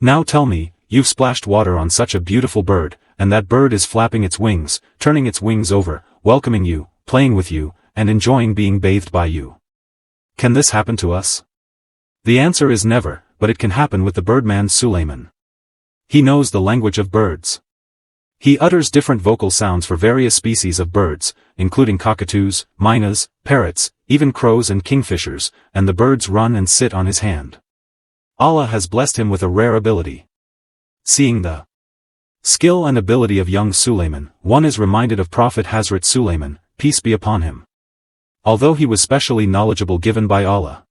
Now tell me, you've splashed water on such a beautiful bird, and that bird is flapping its wings, turning its wings over, welcoming you, playing with you, and enjoying being bathed by you. Can this happen to us? The answer is never, but it can happen with the birdman Suleiman. He knows the language of birds. He utters different vocal sounds for various species of birds, including cockatoos, mynas, parrots, even crows and kingfishers, and the birds run and sit on his hand. Allah has blessed him with a rare ability. Seeing the skill and ability of young Suleiman, one is reminded of Prophet Hazrat Suleiman, peace be upon him. Although he was specially knowledgeable given by Allah,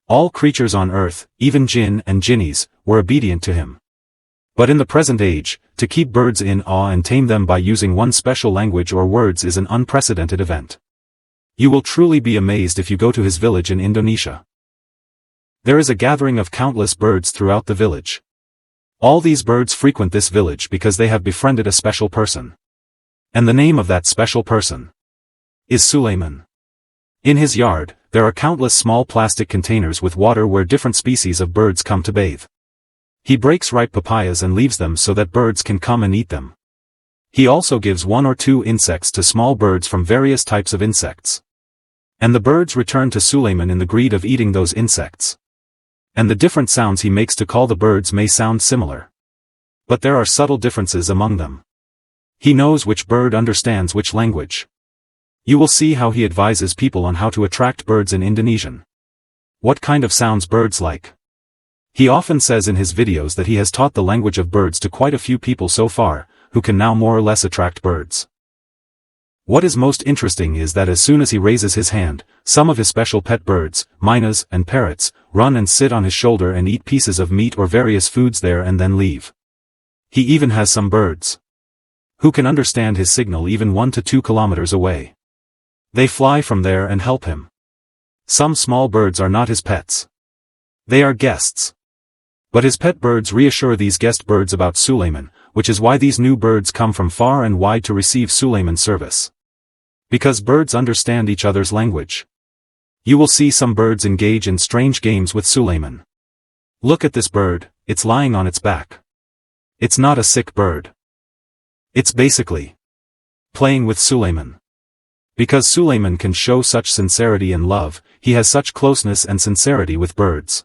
all creatures on earth, even jinn and jinnis, were obedient to him. But in the present age, to keep birds in awe and tame them by using one special language or words is an unprecedented event. You will truly be amazed if you go to his village in Indonesia. There is a gathering of countless birds throughout the village. All these birds frequent this village because they have befriended a special person. And the name of that special person is Suleiman. In his yard, there are countless small plastic containers with water where different species of birds come to bathe. He breaks ripe papayas and leaves them so that birds can come and eat them. He also gives 1 or 2 insects to small birds from various types of insects. And the birds return to Suleiman in the greed of eating those insects. And the different sounds he makes to call the birds may sound similar. But there are subtle differences among them. He knows which bird understands which language. You will see how he advises people on how to attract birds in Indonesian. What kind of sounds birds like. He often says in his videos that he has taught the language of birds to quite a few people so far, who can now more or less attract birds. What is most interesting is that as soon as he raises his hand, some of his special pet birds, mynas and parrots, run and sit on his shoulder and eat pieces of meat or various foods there and then leave. He even has some birds who can understand his signal even 1 to 2 kilometers away. They fly from there and help him. Some small birds are not his pets. They are guests. But his pet birds reassure these guest birds about Suleiman, which is why these new birds come from far and wide to receive Suleiman's service. Because birds understand each other's language. You will see some birds engage in strange games with Suleiman. Look at this bird, it's lying on its back. It's not a sick bird. It's basically playing with Suleiman. Because Suleiman can show such sincerity and love, he has such closeness and sincerity with birds.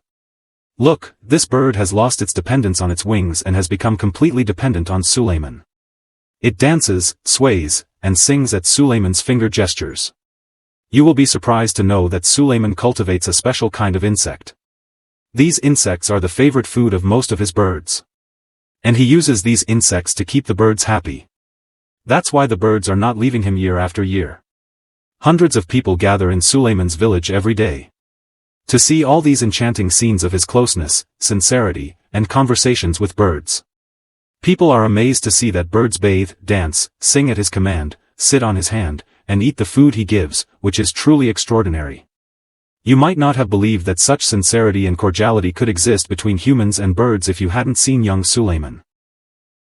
Look, this bird has lost its dependence on its wings and has become completely dependent on Suleiman. It dances, sways, and sings at Suleiman's finger gestures. You will be surprised to know that Suleiman cultivates a special kind of insect. These insects are the favorite food of most of his birds. And he uses these insects to keep the birds happy. That's why the birds are not leaving him year after year. Hundreds of people gather in Suleiman's village every day to see all these enchanting scenes of his closeness, sincerity, and conversations with birds. People are amazed to see that birds bathe, dance, sing at his command, sit on his hand, and eat the food he gives, which is truly extraordinary. You might not have believed that such sincerity and cordiality could exist between humans and birds if you hadn't seen young Suleiman.